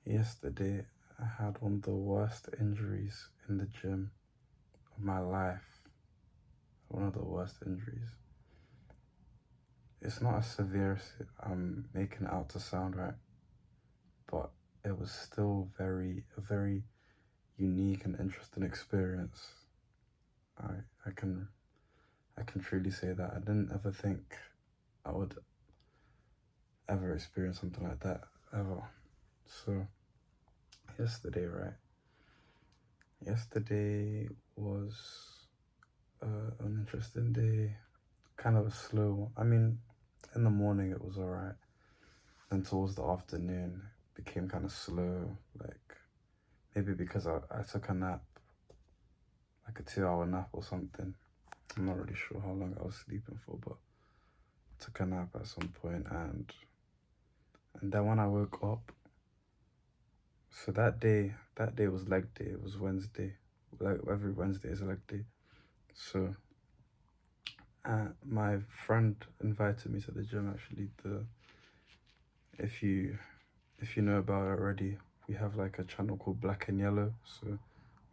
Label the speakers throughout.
Speaker 1: Yesterday, I had one of the worst injuries in the gym of my life. One of the worst injuries. It's not as severe as I'm making it out to sound, right? But it was still a very unique and interesting experience. I I can I can truly say that I didn't ever think I would ever experience something like that ever. So yesterday, right? Yesterday was an interesting day, kind of a slow one. I mean, in the morning it was alright, and towards the afternoon it became kind of slow. Like maybe because I took a nap, like a 2 hour nap or something. I'm not really sure how long I was sleeping for, but I took a nap at some point, and then when I woke up, so that day was leg day. It was Wednesday. Like every Wednesday is a leg day. So my friend invited me to the gym. Actually, the if you if you know about it already, we have like a channel called Black and Yellow. So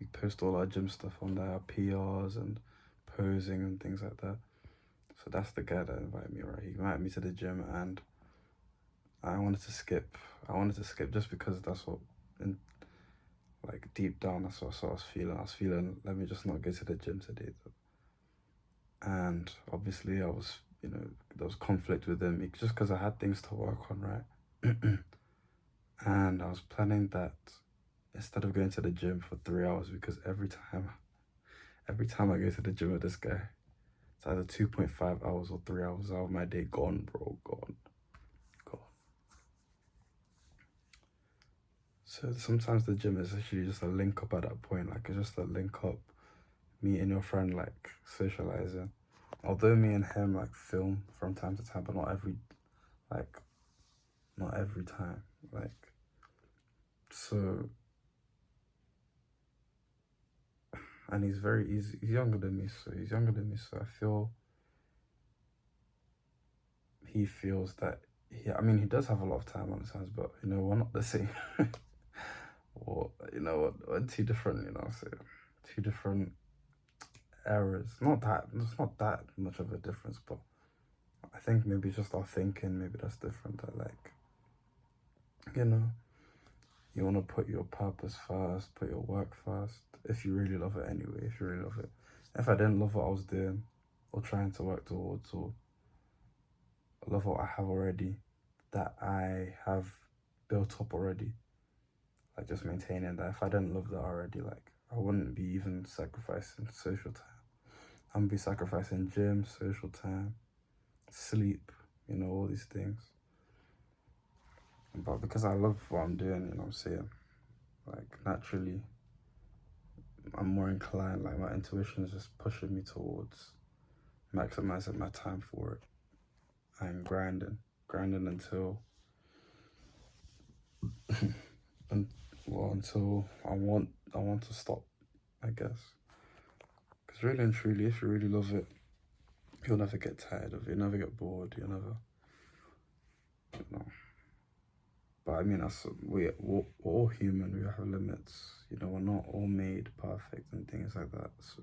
Speaker 1: we post all our gym stuff on there, PRs and posing and things like that. So that's the guy that invited me, right? He invited me to the gym, and I wanted to skip. I wanted to skip just because that's what, in, like deep down, that's what I was feeling. I was feeling, let me just not go to the gym today. And obviously, there was conflict within me just because I had things to work on, right? And I was planning that instead of going to the gym for 3 hours, because every time I go to the gym with this guy, it's either 2.5 hours or 3 hours out of my day gone, bro, gone, gone. So sometimes the gym is actually just a link up at that point, like it's just a link up, meeting your friend, like socializing. Although me and him like film from time to time, but like not every time, like so. And he's younger than me, so I feel he feels that I mean, he does have a lot of time on his hands, but we're not the same. Or we're two different, so two different eras. It's not that much of a difference, but I think maybe just our thinking, maybe that's different. That like, you know, you want to put your purpose first, put your work first, if you really love it anyway, if you really love it. If I didn't love what I was doing or trying to work towards, or love what I have already, that I have built up already, like just maintaining that. If I didn't love that already, like I wouldn't be even sacrificing social time. I'm gonna be sacrificing gym, social time, sleep, all these things. But because I love what I'm doing, what I'm saying, like naturally, I'm more inclined, like my intuition is just pushing me towards maximizing my time for it and grinding and until I want to stop, I guess. Because really and truly, if you really love it, you'll never get tired of it. You'll never get bored. You'll never, you know. But I mean, we're all human. We have limits. We're not all made perfect and things like that. So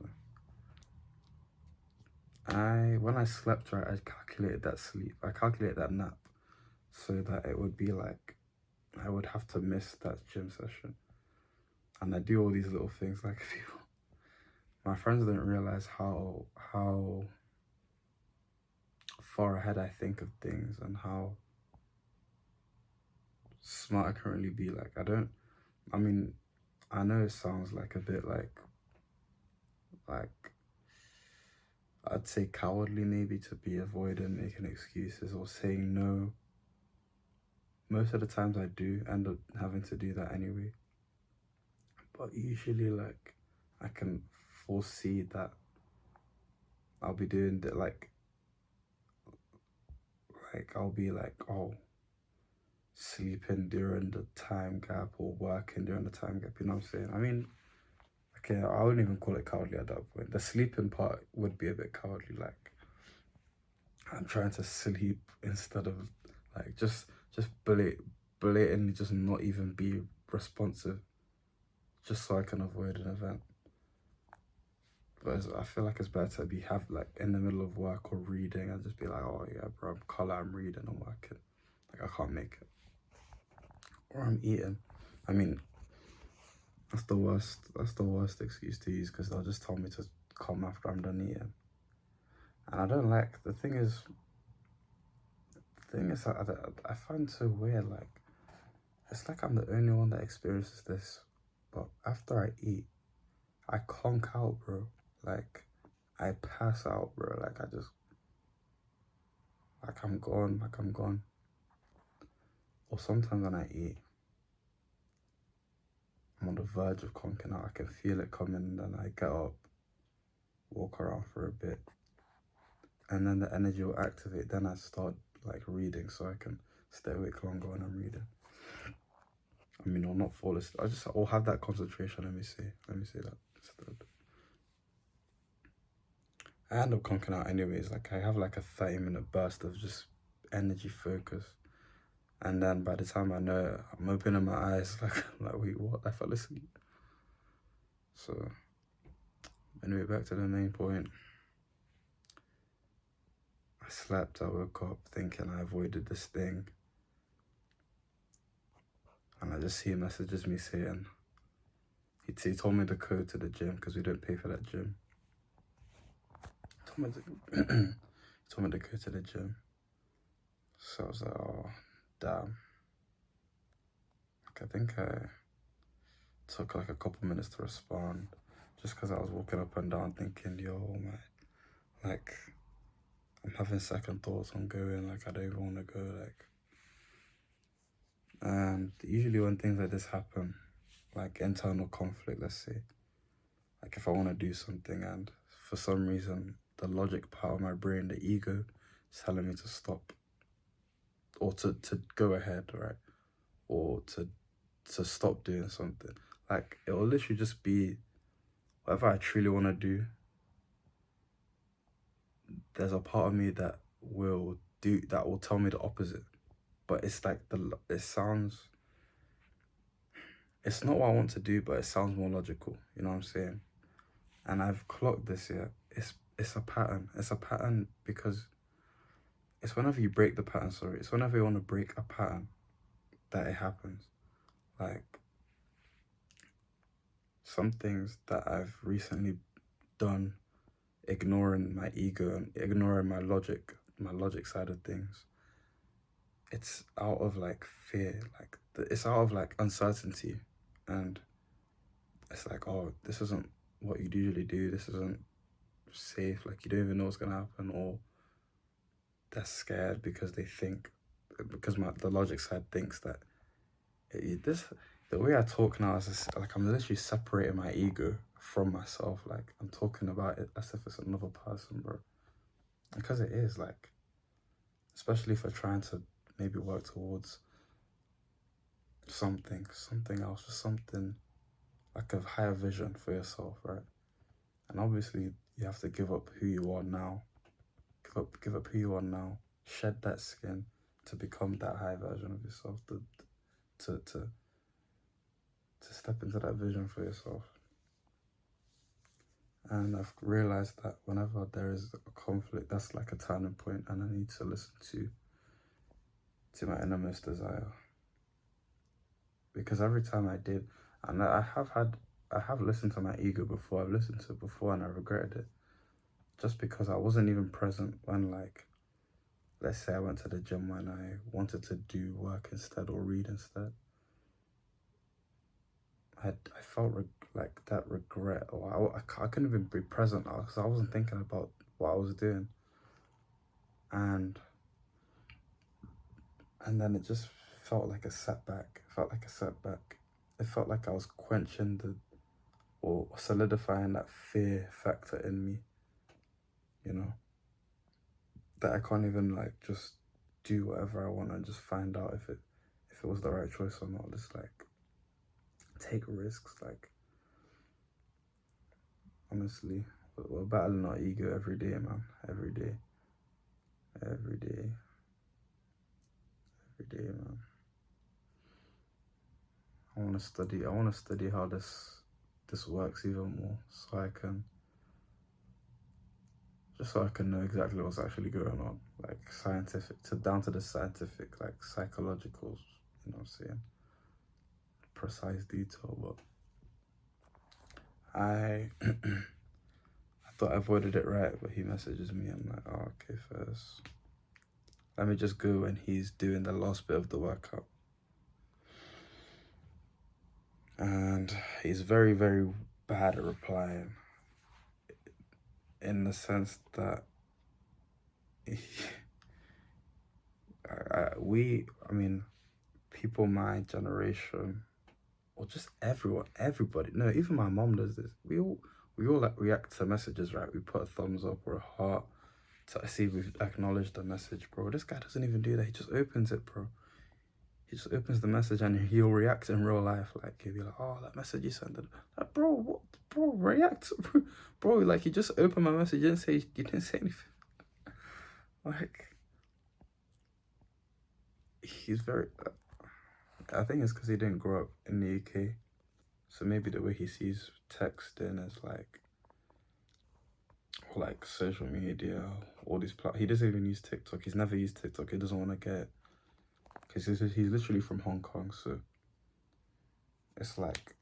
Speaker 1: when I slept, right, I calculated that sleep. I calculated that nap so that it would be like I would have to miss that gym session. And I do all these little things like people. My friends didn't realize how far ahead I think of things and how smart I can really be. Like I mean, I know it sounds like a bit like I'd say cowardly maybe, to be avoiding making excuses or saying no. Most of the times I do end up having to do that anyway. But usually, like, I can foresee that I'll be doing that, like I'll be like, oh, sleeping during the time gap or working during the time gap. You know what I'm saying? I mean, okay, I wouldn't even call it cowardly at that point. The sleeping part would be a bit cowardly. Like, I'm trying to sleep instead of like just blatantly just not even be responsive just so I can avoid an event. But I feel like it's better to have like in the middle of work or reading and just be like, oh yeah, bro, I'm reading, I'm working. Like I can't make it. Or I'm eating. I mean, that's the worst excuse to use, because they'll just tell me to come after I'm done eating. And I don't like, the thing is I find it so weird, like, it's like I'm the only one that experiences this, but after I eat, I conk out, bro. Like, I pass out, bro. Like, I'm gone. Or sometimes when I eat, I'm on the verge of conking out. I can feel it coming, and then I get up, walk around for a bit, and then the energy will activate. Then I start, like, reading so I can stay awake longer when I'm reading. I mean, I'll not fall asleep. I'll have that concentration. Let me see that instead. I end up conking out anyways. Like, I have like a 30-minute burst of just energy focus. And then by the time I know it, I'm opening my eyes like wait, what? I fell asleep. So, anyway, back to the main point. I slept, I woke up thinking I avoided this thing. And I just see messages me saying, he told me the code to the gym because we don't pay for that gym. He told me to go to the gym. So I was like, oh, damn. Like, I think I took like a couple minutes to respond just because I was walking up and down thinking, yo, like, I'm having second thoughts on going, like, I don't even want to go, like. And usually when things like this happen, like internal conflict, let's say, like if I want to do something and for some reason the logic part of my brain, the ego, is telling me to stop or to go ahead, right? Or to stop doing something. Like, it will literally just be whatever I truly want to do. There's a part of me that will tell me the opposite. But it's like it's not what I want to do, but it sounds more logical. You know what I'm saying? And I've clocked this, yeah. It's a pattern. It's a pattern because it's whenever you break the pattern, it's whenever you want to break a pattern that it happens. Like, some things that I've recently done, ignoring my ego and ignoring my logic side of things, it's out of like fear, like it's out of like uncertainty, and it's like, oh, this isn't what you'd usually do, this isn't safe, like you don't even know what's gonna happen, or they're scared because the logic side thinks that the way I talk now is just, like, I'm literally separating my ego from myself. Like, I'm talking about it as if it's another person, bro. Because it is, like, especially if you're trying to maybe work towards something else, or something like a higher vision for yourself, right? And obviously you have to give up who you are now. Give up who you are now. Shed that skin to become that high version of yourself. To step into that vision for yourself. And I've realized that whenever there is a conflict, that's like a turning point, and I need to listen to my innermost desire. Because every time I did, and I have listened to my ego before, I've listened to it before and I regretted it. Just because I wasn't even present when, like, let's say I went to the gym when I wanted to do work instead or read instead. I felt like that regret, or I couldn't even be present because I wasn't thinking about what I was doing. And then it just felt like a setback. It felt like I was quenching or solidifying that fear factor in me, you know, that I can't even like just do whatever I want and just find out if it was the right choice or not. Just like take risks. Like, honestly, we're battling our ego every day, man. Every day, man. I want to study. I want to study how this works even more, so I can know exactly what's actually going on, like scientific to down to the scientific, like psychological. You know what I'm saying? Precise detail. But I I thought I avoided it right, but he messages me. I'm like, oh, okay, first. Let me just go when he's doing the last bit of the workout. And he's very, very bad at replying, in the sense that he, I mean, people my generation, or just everybody. No, even my mom does this. We all like react to messages, right? We put a thumbs up or a heart to see if we've acknowledged the message, bro. This guy doesn't even do that. He just opens it, bro. He just opens the message and he'll react in real life. Like, he'll be like, oh, that message you sent. Like, bro, what? Bro, react. Bro, like, you just opened my message. You didn't say anything. Like, he's very... I think it's because he didn't grow up in the UK. So maybe the way he sees texting is like... Or like social media, all these he doesn't even use TikTok. He's never used TikTok. He doesn't want to get it. Because he's literally from Hong Kong, so... It's like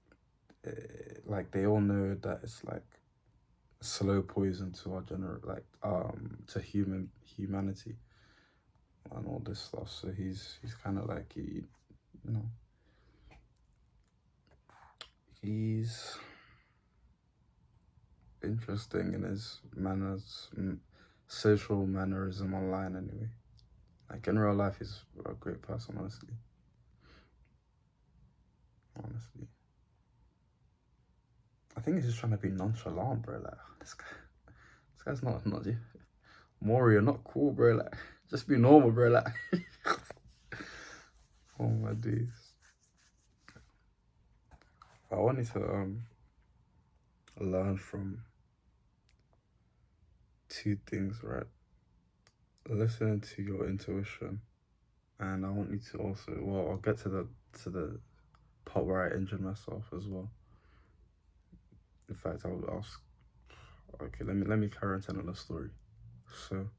Speaker 1: they all know that it's like slow poison to our to humanity and all this stuff. So he's kind of like, you know, he's interesting in his manners, social mannerism online anyway. Like in real life, he's a great person, honestly. I think he's just trying to be nonchalant, bro. Like, this guy's not you. Maury, you're not cool, bro. Like, just be normal, bro. Like, oh my days. I wanted to learn from two things, right? Listening to your intuition, and I want you to also, well, I'll get to the part where I injured myself as well. In fact, I'll ask. Okay, let me carry on telling the story. So,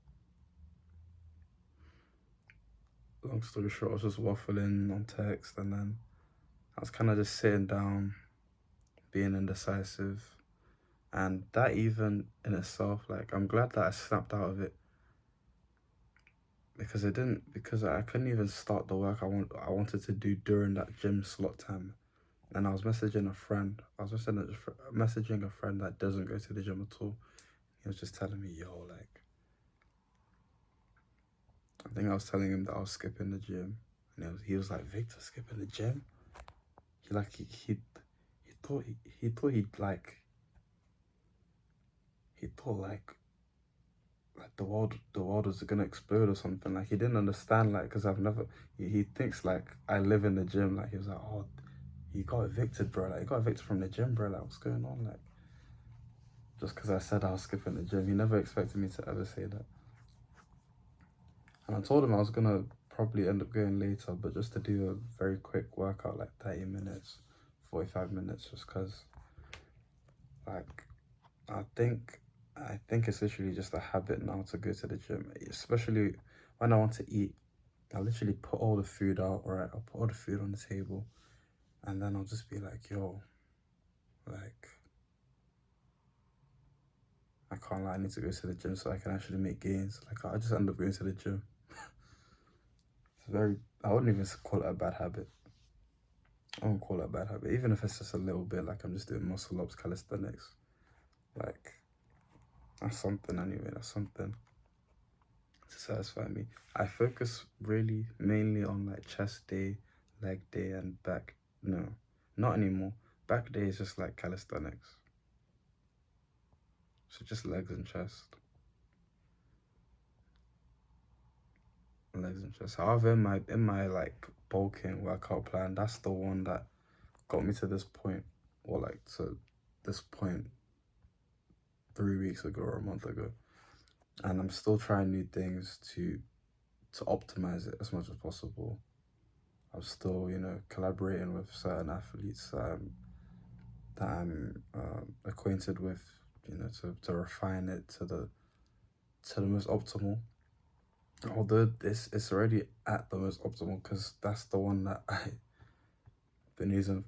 Speaker 1: long story short, I was just waffling on text, and then I was kind of just sitting down, being indecisive, and that even in itself, like, I'm glad that I snapped out of it, because I couldn't even start the work I wanted to do during that gym slot time. And I was messaging a friend. Messaging a friend that doesn't go to the gym at all. He was just telling me, yo, like, I think I was telling him that I was skipping the gym, and he was like, Victor, skipping the gym? He thought like the world was gonna explode or something. Like, he didn't understand, like, because he thinks like I live in the gym. Like, he was like, oh, he got evicted, bro. Like, he got evicted from the gym, bro. Like, what's going on? Like, just because I said I was skipping the gym. He never expected me to ever say that. And I told him I was gonna probably end up going later, but just to do a very quick workout, like 30 minutes, 45 minutes, just because, like, I think it's literally just a habit now to go to the gym, especially when I want to eat. I literally put all the food out, right? I'll put all the food on the table, and then I'll just be like, yo, like, I can't lie, I need to go to the gym so I can actually make gains. Like, I just end up going to the gym. I wouldn't even call it a bad habit. I wouldn't call it a bad habit, even if it's just a little bit, like I'm just doing muscle ups, calisthenics. Like, that's something anyway, that's something to satisfy me. I focus really mainly on like chest day, leg day, and back. No, not anymore. Back day is just like calisthenics. So just legs and chest. Legs and chest. However, in my like bulking workout plan, that's the one that got me to this point, or like to this point 3 weeks ago or a month ago. And I'm still trying new things to optimize it as much as possible. I'm still, you know, collaborating with certain athletes that I'm acquainted with, you know, to refine it to the most optimal. Although it's already at the most optimal because that's the one that I've been using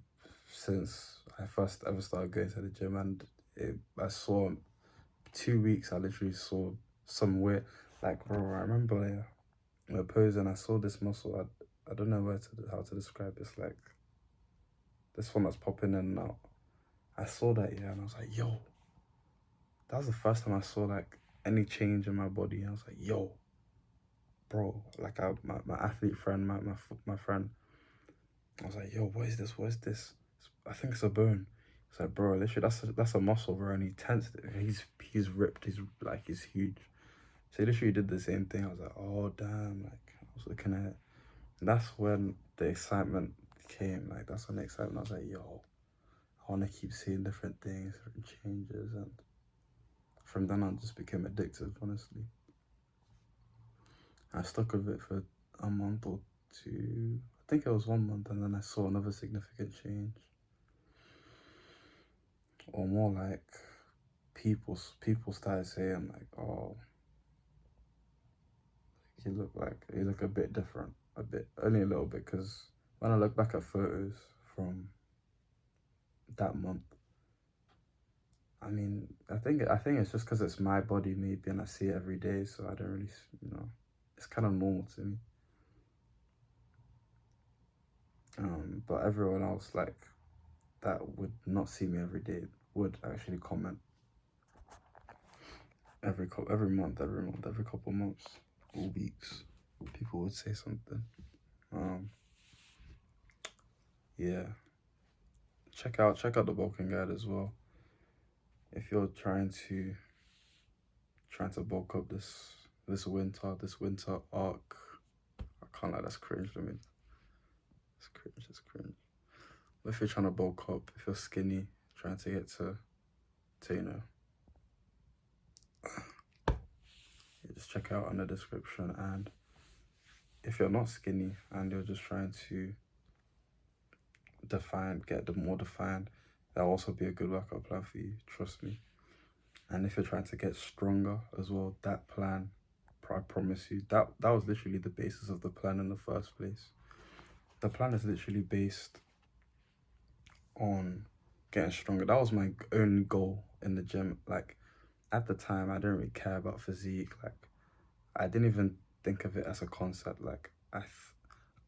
Speaker 1: since I first ever started going to the gym, and I saw 2 weeks. I literally saw some weird, like, bro. I remember we're posing. I saw this muscle. I don't know how to describe it. It's like this one that's popping in and out. I saw that, yeah, and I was like, yo, that was the first time I saw like any change in my body. I was like, yo, bro, like my athlete friend, my friend, I was like, yo, what is this? What is this? I think it's a bone. It's like, bro, literally, that's a muscle, bro, and he tensed it. He's ripped. He's huge. So he literally did the same thing. I was like, oh damn, like I was looking at it. And that's when the excitement came. Like that's when the excitement. I was like, yo, I want to keep seeing different things, different changes, and from then on, just became addictive. Honestly, I stuck with it for a month or two. I think it was 1 month, and then I saw another significant change, or more like people started saying like, oh, you look a bit different, a bit, only a little bit, because when I look back at photos from that month, I mean, I think it's just because it's my body maybe, and I see it every day, so I don't really, you know, it's kind of normal to me. But everyone else like that would not see me every day would actually comment every couple months or weeks. People would say something. Um, yeah, check out the bulking guide as well if you're trying to bulk up this winter arc. I can't lie, that's cringe. I mean, it's cringe. But if you're trying to bulk up, if you're skinny, trying to get to you know, you just check out on the description. And if you're not skinny and you're just trying to get the more defined, that'll also be a good workout plan for you. Trust me. And if you're trying to get stronger as well, that plan, I promise you, that was literally the basis of the plan in the first place. The plan is literally based on getting stronger. That was my only goal in the gym. Like at the time, I didn't really care about physique. Like I didn't even think of it as a concept. Like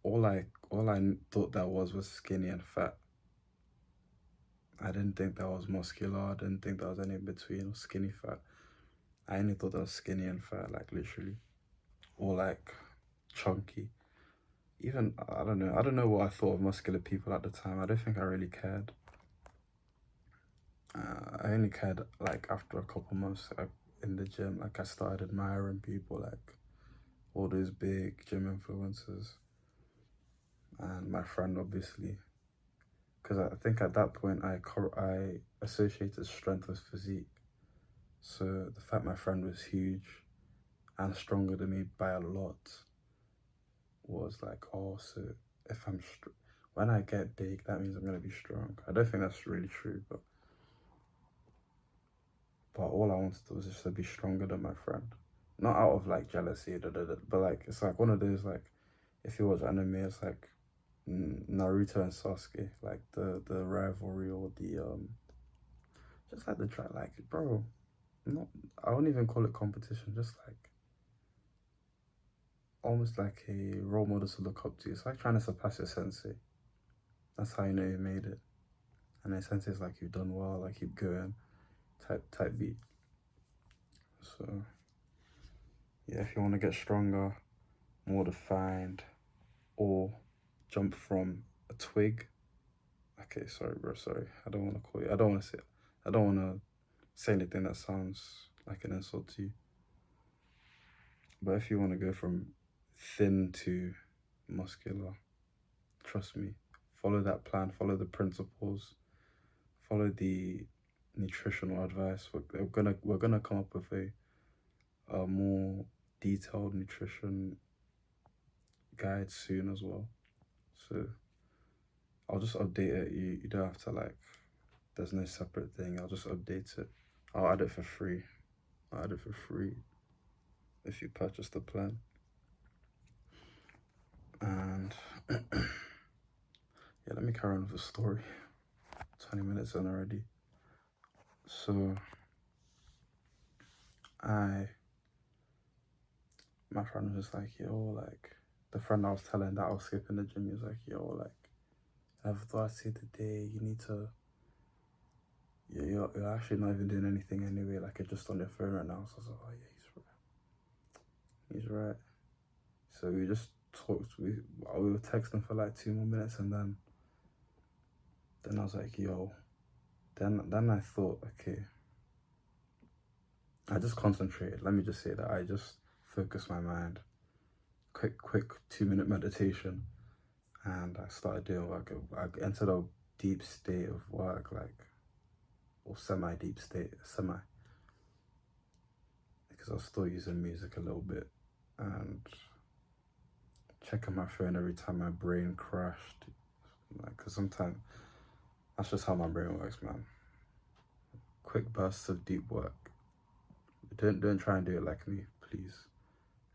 Speaker 1: all I thought that was skinny and fat. I didn't think that was muscular. I didn't think that was any in between or skinny fat. I only thought that was skinny and fat, like literally, or like chunky. Even I don't know. I don't know what I thought of muscular people at the time. I don't think I really cared. I only cared like after a couple months in the gym. Like I started admiring people, like all those big gym influencers, and my friend obviously, because I think at that point I associated strength with physique. So the fact my friend was huge and stronger than me by a lot was like, oh, so if when I get big, that means I'm gonna be strong. I don't think that's really true, but all I wanted was just to be stronger than my friend, not out of like jealousy, but like it's like one of those like if you watch anime, it's like Naruto and Sasuke, like the rivalry or the just like the try, like bro, not I won't even call it competition, just like almost like a role model to look up to. It's like trying to surpass your sensei. That's how you know you made it. And then sensei's like you've done well, like keep going, type beat. So yeah, if you want to get stronger, more defined, or jump from a twig. Okay, sorry, bro. Sorry, I don't want to call you. I don't want to say anything that sounds like an insult to you. But if you want to go from thin to muscular, trust me, follow that plan, follow the principles, follow the nutritional advice. We're gonna come up with a more detailed nutrition guide soon as well. So I'll just update it. You don't have to like, there's no separate thing. I'll just update it. I'll add it for free. I'll add it for free if you purchase the plan. And yeah, let me carry on with the story. 20 minutes in already. So my friend was just like, yo, like, the friend I was telling that I was skipping the gym, he was like, yo, like, I thought I'd say today, you need to, you're actually not even doing anything anyway, like, you're just on your phone right now. So I was like, oh yeah, he's right. So we just talked, we were texting for like 2 more minutes, and then I was like, yo, then I thought, okay, I just concentrated. Let me just say that I just focused my mind. Quick 2-minute meditation, and I started doing work. I entered a deep state of work, like, or semi-deep state, because I was still using music a little bit and checking my phone every time my brain crashed. Like, cause sometimes that's just how my brain works, man. Quick bursts of deep work. Don't try and do it like me, please,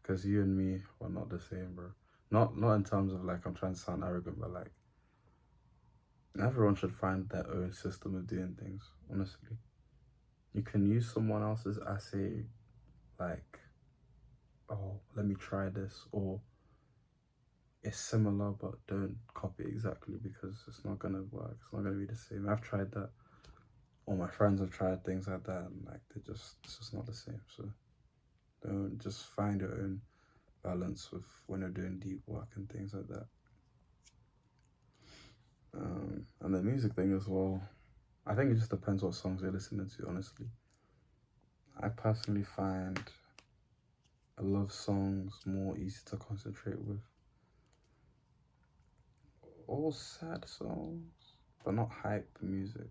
Speaker 1: because you and me are not the same, bro. Not in terms of like I'm trying to sound arrogant, but like everyone should find their own system of doing things. Honestly, you can use someone else's assay, like, oh, let me try this, or it's similar but don't copy exactly, because it's not gonna work. It's not gonna be the same. I've tried that. All my friends have tried things like that, and like it's just not the same. So don't, just find your own balance with when you're doing deep work and things like that. And the music thing as well, I think it just depends what songs you're listening to, honestly. I personally find love songs more easy to concentrate with. All sad songs, but not hype music.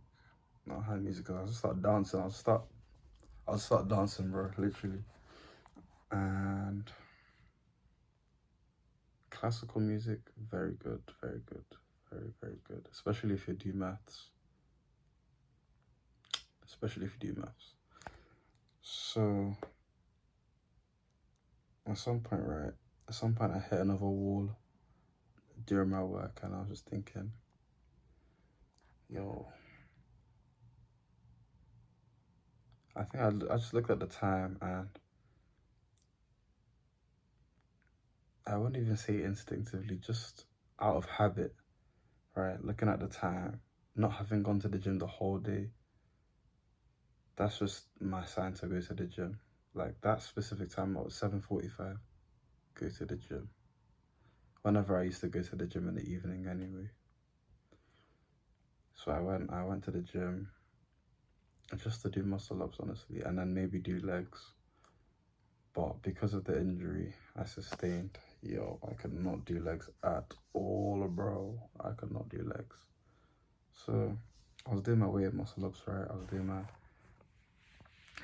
Speaker 1: Not hype music, because I'll just start dancing. I'll start dancing, bro, literally. And classical music, very good, very good, very, very good. Especially if you do maths. So at some point I hit another wall during my work, and I was just thinking, yo, I think I just looked at the time, and I wouldn't even say instinctively, just out of habit, right? Looking at the time, not having gone to the gym the whole day, that's just my sign to go to the gym. Like that specific time, I was 7:45, go to the gym. Whenever I used to go to the gym in the evening anyway. So I went to the gym just to do muscle ups, honestly, and then maybe do legs. But because of the injury I sustained, yo, I could not do legs at all, bro. I could not do legs. So I was doing my weight muscle ups, right? I was doing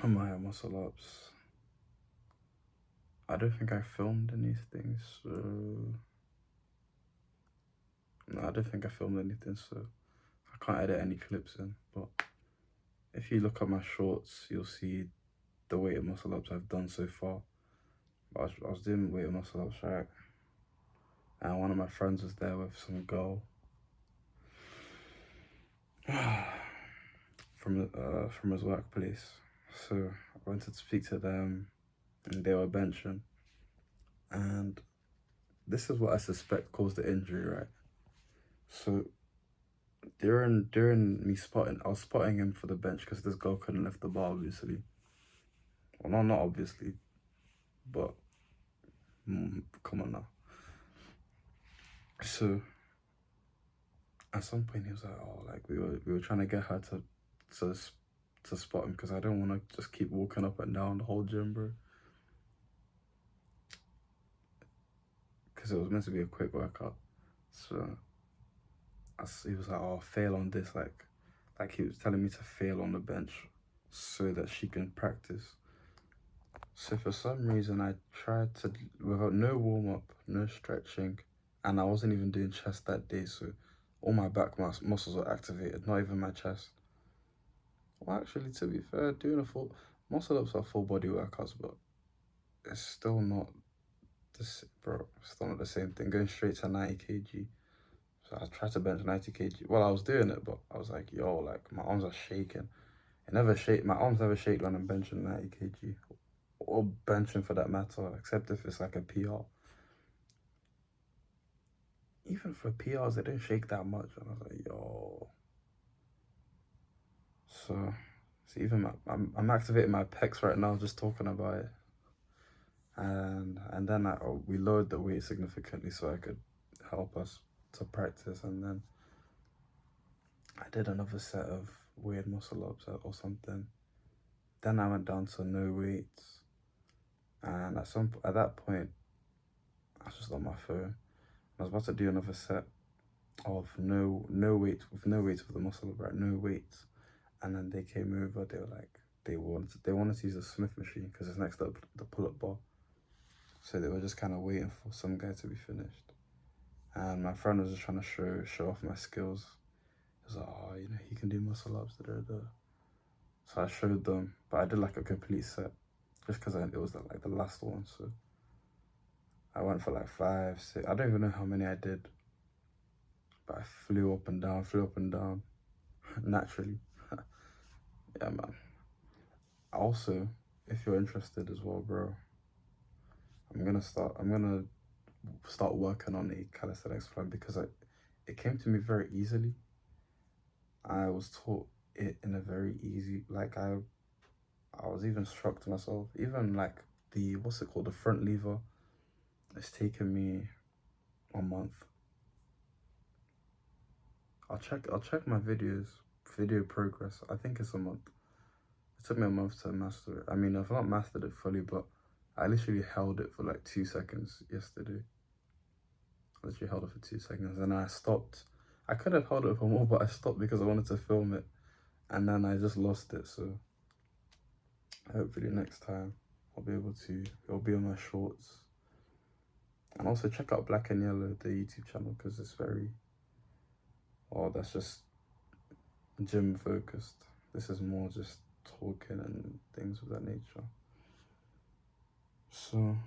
Speaker 1: my muscle ups. I don't think I filmed anything, so no, I don't think I filmed anything, so I can't edit any clips in. But if you look at my shorts, you'll see the weight muscle ups I've done so far. But I was doing weight muscle ups, right? And one of my friends was there with some girl from his workplace. So I went to speak to them, and they were benching. And this is what I suspect caused the injury, right? So during me spotting, I was spotting him for the bench because this girl couldn't lift the bar, obviously. Well, not obviously, but come on now. So at some point he was like, oh, like we were trying to get her to spot him, because I don't want to just keep walking up and down the whole gym, bro. Because it was meant to be a quick workout. So he was like, oh, fail on this, like he was telling me to fail on the bench so that she can practice. So for some reason I tried to, without no warm-up, no stretching, and I wasn't even doing chest that day, so all my back muscles were activated, not even my chest. Well, actually, to be fair, doing a full muscle ups are full body workouts, but it's still not this, bro. It's still not the same thing. Going straight to 90 kg. So I tried to bench 90 kg. Well, I was doing it, but I was like, yo, like my arms are shaking. It never shake. My arms never shake when I'm benching 90 kg or benching for that matter, except if it's like a PR. Even for PRs, they didn't shake that much, and I was like, yo. So even I'm activating my pecs right now just talking about it, and then we lowered the weight significantly so I could help us to practice, and then I did another set of weird muscle ups or something. Then I went down to no weights, and at that point, I was just on my phone. I was about to do another set of no weights with no weights for the muscle up, right? No weights, and then they came over. They were like they wanted to use the Smith machine because it's next to the pull-up bar. So they were just kind of waiting for some guy to be finished, and my friend was just trying to show off my skills. He was like, oh, you know, he can do muscle ups, da da da. So I showed them, but I did like a complete set, just because it was like the last one. So I went for like 5, 6. I don't even know how many I did, but I flew up and down, naturally. Yeah, man. Also, if you're interested as well, bro, I'm gonna start working on a calisthenics plan because it came to me very easily. I was taught it in a very easy, like I was even shocked to myself. Even like what's it called, the front lever, it's taken me a month. I'll check my video progress. I think it's a month. It took me a month to master it. I mean, I've not mastered it fully, but I literally held it for like 2 seconds yesterday. I literally held it for 2 seconds, and then I stopped. I could have held it for more, but I stopped because I wanted to film it, and then I just lost it. So hopefully next time I'll be able to. It'll be on my shorts. And also check out Black and Yellow, the YouTube channel, because it's very, well, that's just gym focused. This is more just talking and things of that nature. So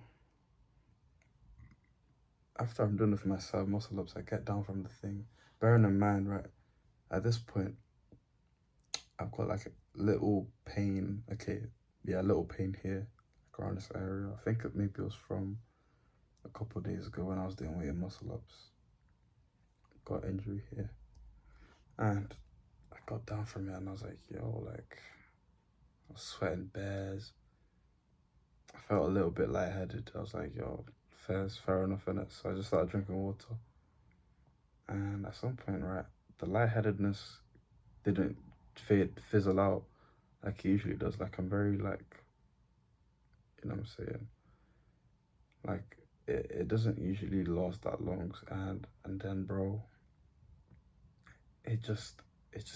Speaker 1: after I'm done with my side muscle ups, I get down from the thing. Bearing in mind, right, at this point, I've got like a little pain. Okay, yeah, a little pain here, like around this area. I think maybe it was from a couple of days ago when I was doing weighted muscle ups. Got injury here, and I got down from it, and I was like, yo, like, I was sweating bears. I felt a little bit lightheaded. I was like, yo, fair enough, innit? So I just started drinking water. And at some point, right, the lightheadedness didn't fizzle out like it usually does. Like, I'm very, like, you know what I'm saying? Like, it doesn't usually last that long. And then, bro, it just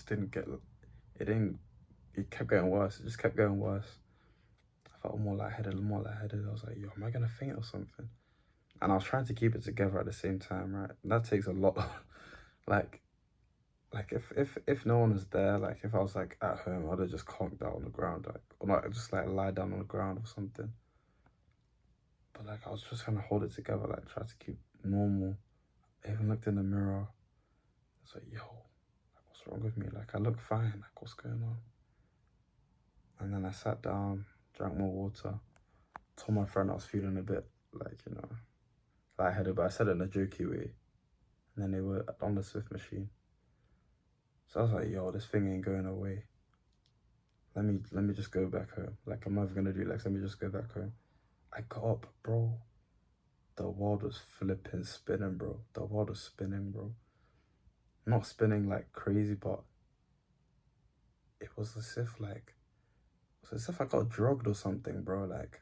Speaker 1: didn't it kept getting worse. It just kept getting worse. I felt more lightheaded. I was like, yo, am I gonna faint or something? And I was trying to keep it together at the same time, right? And that takes a lot. like if no one was there, like if I was like at home, I'd have just conked out on the ground, like, or like just like lie down on the ground or something. But like I was just trying to hold it together, like try to keep normal. I even looked in the mirror. I was like, yo, like what's wrong with me? Like I look fine. Like what's going on? And then I sat down, drank more water, told my friend I was feeling a bit like, you know, lightheaded, but I said it in a jokey way. And then they were on the Swift machine. So I was like, yo, this thing ain't going away. Let me just go back home. Like I'm never gonna do legs, let me just go back home. I got up, bro. The world was flipping, spinning, bro. The world was spinning, bro. Not spinning like crazy, but it was as if I got drugged or something, bro. Like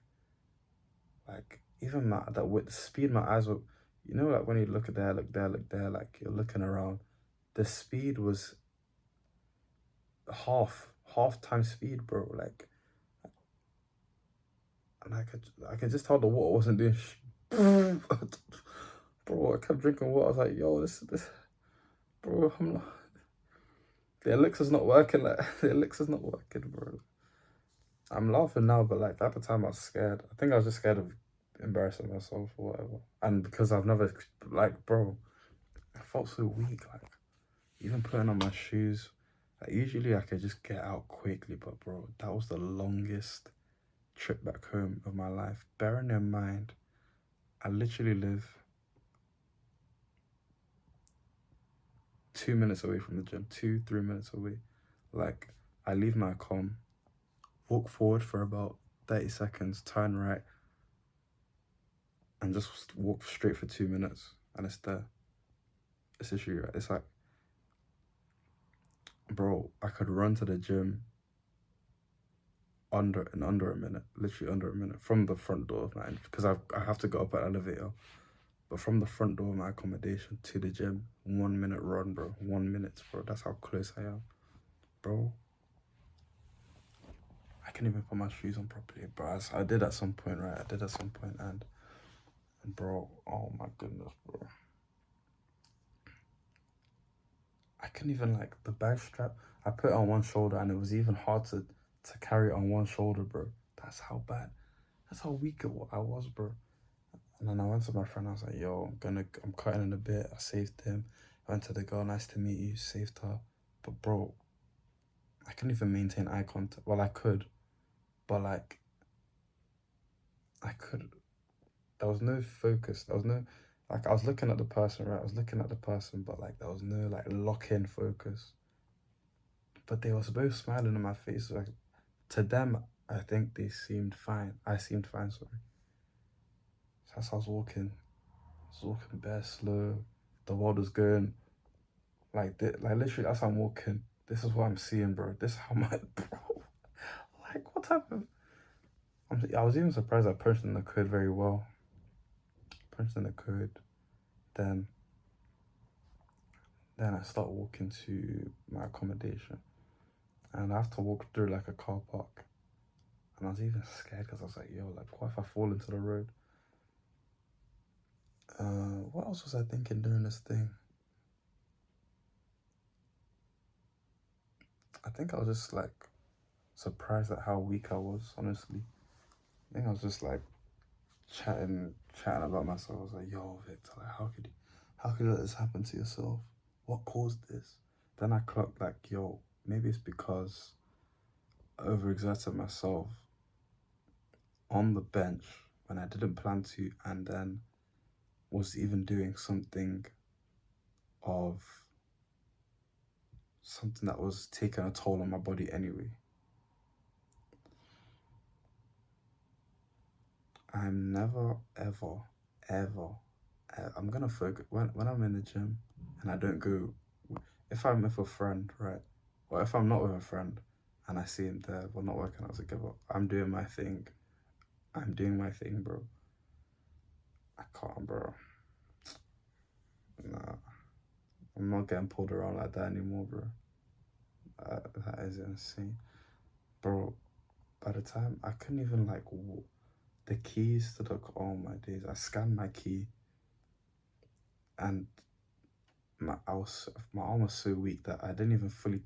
Speaker 1: even that with the speed my eyes were, you know, like when you look there, look there, like you're looking around. The speed was half time speed, bro. Like, and I could just tell the water wasn't doing bro, I kept drinking water. I was like, yo, this, bro, I'm not, the elixir's not working. Like, the elixir's not working, bro. I'm laughing now, but like at the time I was scared. I think I was just scared of embarrassing myself or whatever. And because I've never, like, bro, I felt so weak. Like, even putting on my shoes, like, usually I could just get out quickly, but bro, that was the longest trip back home of my life. Bearing in mind, I literally live 2 minutes away from the gym, 3 minutes away. Like, I leave my com, walk forward for about 30 seconds, turn right, and just walk straight for 2 minutes, and it's there. It's literally right. It's like, bro, I could run to the gym under a minute, literally under a minute, from the front door of mine, because I have to go up an elevator. But from the front door of my accommodation to the gym, 1 minute run, bro. 1 minute, bro. That's how close I am, bro. I can't even put my shoes on properly, bro. I did at some point, right? I did at some point, and bro, oh my goodness, bro. I couldn't even, like, the bag strap. I put it on one shoulder, and it was even hard to carry it on one shoulder, bro. That's how bad. That's how weak I was, bro. And then I went to my friend. I was like, "Yo, I'm cutting in a bit." I saved him. I went to the girl. "Nice to meet you." Saved her. But bro, I couldn't even maintain eye contact. Well, I could, but like, I could. There was no focus. There was no, like, I was looking at the person, right? I was looking at the person, but like there was no like lock-in focus. But they was both smiling in my face. Like, to them, I think they seemed fine. I seemed fine, sorry. So as I was walking, bare slow. The world was going like literally as I'm walking. This is what I'm seeing, bro. This is how my bro. Like, what type of? I was even surprised I punched in the code very well. Punched in the code, then I start walking to my accommodation, and I have to walk through like a car park, and I was even scared because I was like, yo, like, what if I fall into the road? What else was I thinking during this thing? I think I was just like surprised at how weak I was, honestly. I think I was just like chatting about myself. I was like, yo, Victor, like, how could you let this happen to yourself? What caused this? Then I clocked, like, yo, maybe it's because I overexerted myself on the bench when I didn't plan to, and then was even doing something that was taking a toll on my body anyway. I'm never, ever, ever, I'm gonna focus when I'm in the gym and I don't go. If I'm with a friend, right, or if I'm not with a friend and I see him there, we're not working out together. I'm doing my thing. I'm doing my thing, bro. I can't, bro. Nah, I'm not getting pulled around like that anymore, bro. That is insane, bro. By the time I couldn't even like the keys to the, oh my days. I scanned my key, and my arm was so weak that I didn't even fully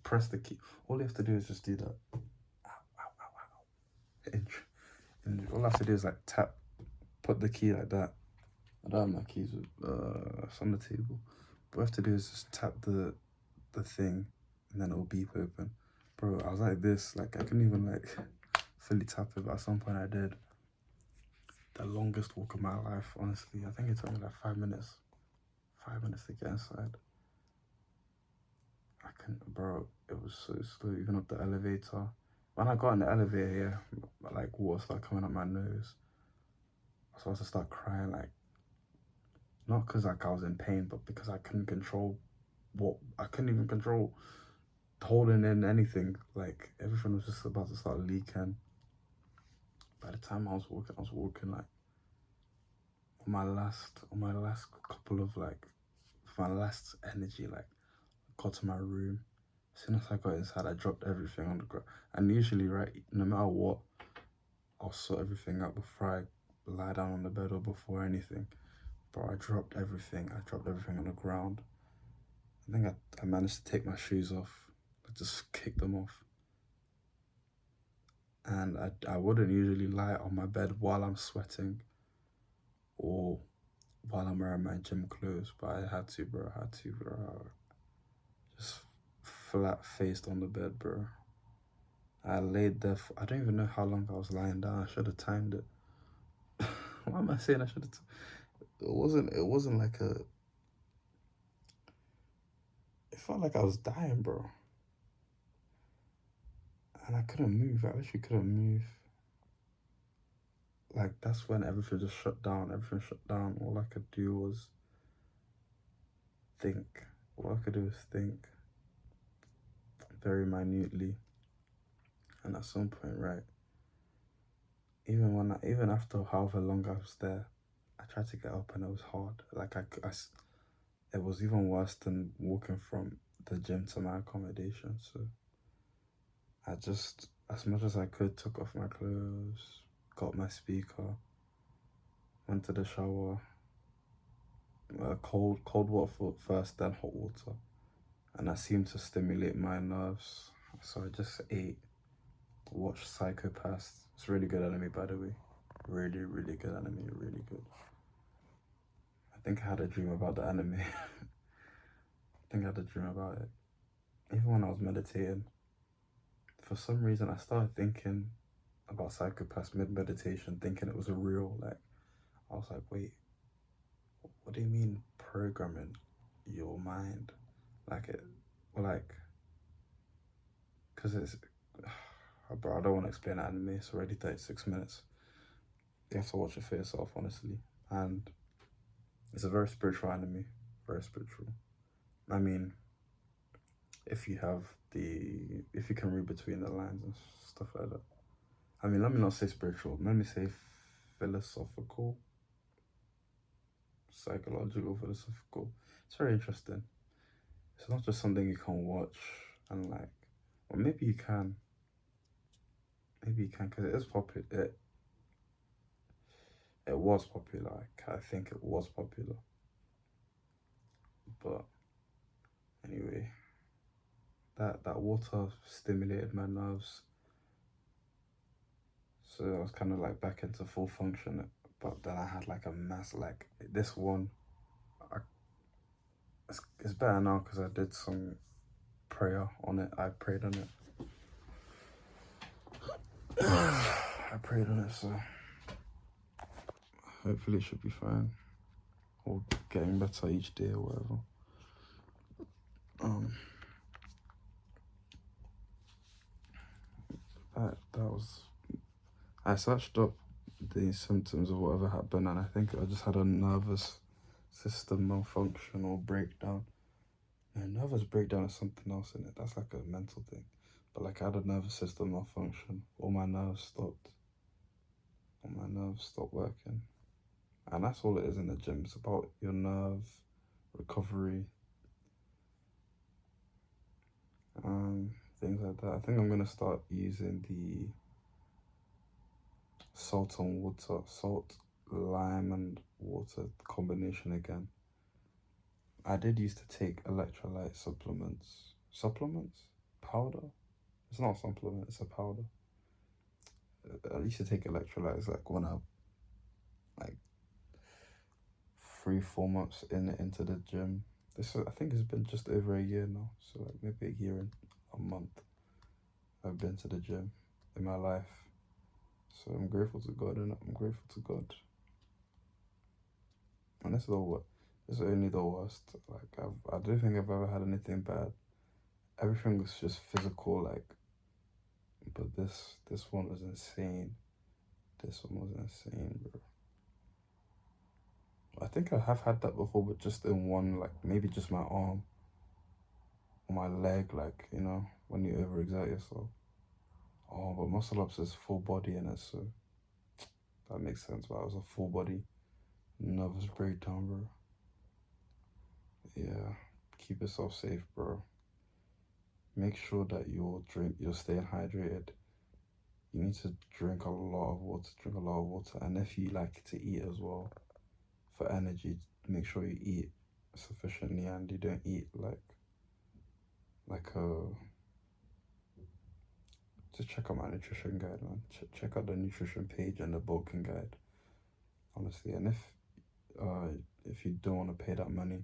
Speaker 1: press the key. All you have to do is just do that. Ow, ow, ow, ow. And all I have to do is like put the key like that. I don't have my keys it's on the table. But what I have to do is just tap the thing, and then it'll beep open. Bro, I was like this, like I couldn't even like fully tap it, but at some point I did. The longest walk of my life, honestly. I think it took me like 5 minutes. 5 minutes to get inside. I couldn't, bro. It was so slow, even up the elevator. When I got in the elevator, yeah, like water started coming up my nose. I was supposed to start crying, like, not because like I was in pain, but because I couldn't control I couldn't even control holding in anything. Like, everything was just about to start leaking. By the time I was walking like on my last couple of like, my last energy, like, got to my room. As soon as I got inside, I dropped everything on the ground. And usually, right, no matter what, I'll sort everything out before I lie down on the bed or before anything. Bro, I dropped everything. I dropped everything on the ground. I think I managed to take my shoes off. I just kicked them off. And I wouldn't usually lie on my bed while I'm sweating or while I'm wearing my gym clothes, but I had to, bro. I had to, bro. Just flat faced on the bed, bro. I laid there for, I don't even know how long I was lying down. I should have timed it. Why am I saying I should have? It wasn't like a. It felt like I was dying, bro. And I couldn't move. I literally couldn't move. Like, that's when everything just shut down. Everything shut down. All I could do was think. All I could do was think very minutely. And at some point, right, even after however long I was there, I tried to get up and it was hard. Like, it was even worse than walking from the gym to my accommodation. So I just, as much as I could, took off my clothes, got my speaker, went to the shower, cold water first, then hot water, and that seemed to stimulate my nerves. So I just ate, watched Psycho-Pass. It's really good anime, by the way. Really, really good anime. Really good. I think I had a dream about the anime. I think I had a dream about it. Even when I was meditating, for some reason I started thinking about Psycho-Pass mid-meditation, thinking it was a real, like, I was like, wait, what do you mean programming your mind? Like because it's, bro, I don't want to explain anime, it's already 36 minutes. You have to watch it for yourself, honestly. And it's a very spiritual anime, very spiritual. I mean, if you can read between the lines and stuff like that. I mean, let me not say spiritual, let me say philosophical, psychological, philosophical. It's very interesting. It's not just something you can watch and like, or maybe you can. Maybe you can, because it is popular. It was popular. I think it was popular. But anyway, that water stimulated my nerves, so I was kind of like back into full function. But then I had like a mass, like this one. It's better now because I did some prayer on it. I prayed on it. I prayed on it, so hopefully it should be fine, or getting better each day or whatever. That was, I searched up the symptoms of whatever happened, and I think I just had a nervous system malfunction or breakdown. No, nervous breakdown is something else in it. That's like a mental thing. But like, I had a nervous system malfunction. All my nerves stopped. All my nerves stopped working. And that's all it is in the gym. It's about your nerve recovery, things like that. I think I'm gonna start using the salt, lime and water combination again. I did used to take electrolyte supplements. Powder? It's not a supplement, it's a powder. I used to take electrolytes like when I, like 3-4 months into the gym. I think it's been just over a year now, so like maybe a year and a month I've been to the gym in my life. So I'm grateful to God, and I'm grateful to God. And this is only the worst. Like, I don't think I've ever had anything bad. Everything was just physical, like, but this one was insane. This one was insane, bro. I think I have had that before, but just in one, like maybe just my arm or my leg, like, you know, when you overexert yourself. Oh, but muscle ups is full body in it, so that makes sense. But I was a full body nervous breakdown, bro. Yeah, keep yourself safe, bro. Make sure that you're staying hydrated. You need to drink a lot of water, and if you like to eat as well, for energy, make sure you eat sufficiently and you don't eat like a. Just check out my nutrition guide, man. Check out the nutrition page and the bulking guide, honestly. And if you don't want to pay that money,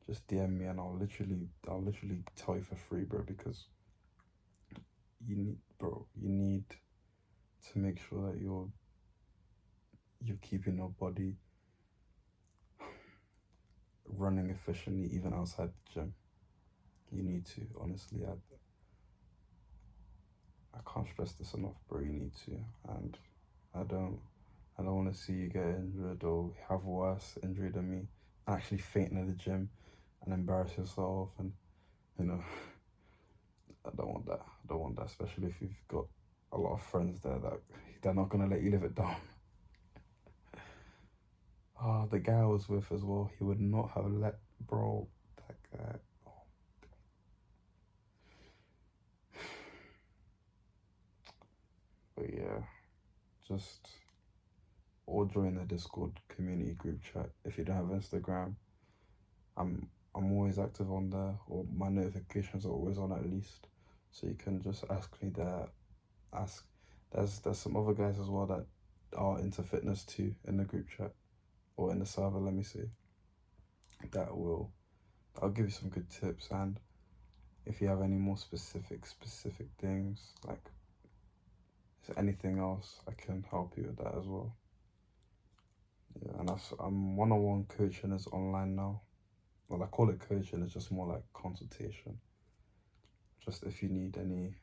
Speaker 1: just DM me and I'll literally tell you for free, bro. Because you need to make sure that you're keeping your body running efficiently even outside the gym. You need to, honestly. I can't stress this enough, bro. You need to, and I don't want to see you get injured or have a worse injury than me and actually faint in the gym and embarrass yourself. And you know, I don't want that. I don't want that, especially if you've got a lot of friends there that they're not gonna let you live it down. Oh, the guy I was with as well, he would not have let, bro, that guy. But yeah, just or join the Discord community group chat. If you don't have Instagram, I'm always active on there, or my notifications are always on at least, so you can just ask me there. There's some other guys as well that are into fitness too in the group chat, or in the server, let me see. I'll give you some good tips, and if you have any more specific things, like is there anything else, I can help you with that as well. Yeah, and I'm one-on-one coaching is online now. Well, I call it coaching, it's just more like consultation. Just if you need any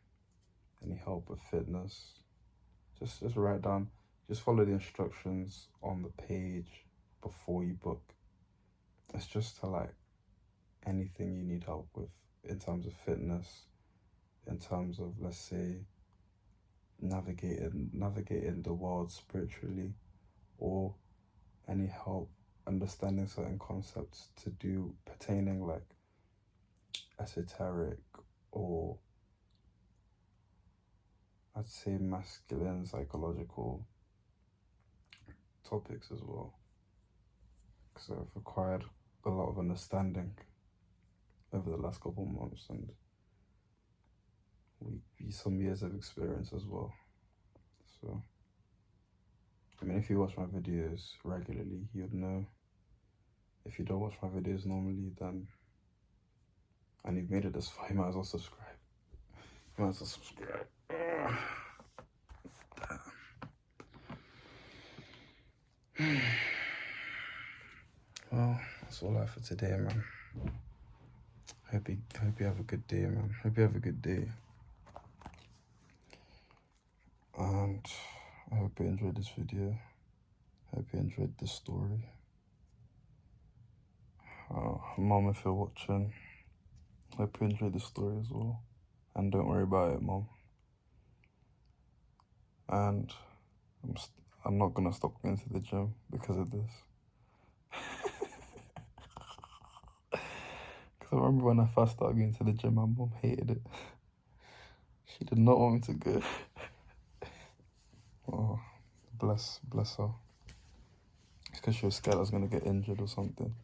Speaker 1: help with fitness, just write down, just follow the instructions on the page before you book. It's just to like anything you need help with in terms of fitness, in terms of, let's say, navigating the world spiritually, or any help understanding certain concepts to do pertaining like esoteric, or I'd say masculine psychological topics as well, because I've acquired a lot of understanding over the last couple of months, and some years of experience as well. So, I mean, if you watch my videos regularly, you'd know. If you don't watch my videos normally, then, and you've made it this far, you might as well subscribe. Well, that's all I have for today, man. Hope you have a good day, man. Hope you have a good day. And I hope you enjoyed this video. Hope you enjoyed this story. Mom, if you're watching, hope you enjoyed the story as well. And don't worry about it, Mom. And I'm not gonna stop going to the gym because of this. Because I remember when I first started going to the gym, my mom hated it. She did not want me to go. Oh, bless her. It's because she was scared I was gonna get injured or something.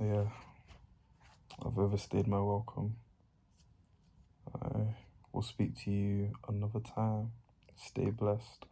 Speaker 1: Yeah, I've overstayed my welcome. I will speak to you another time. Stay blessed.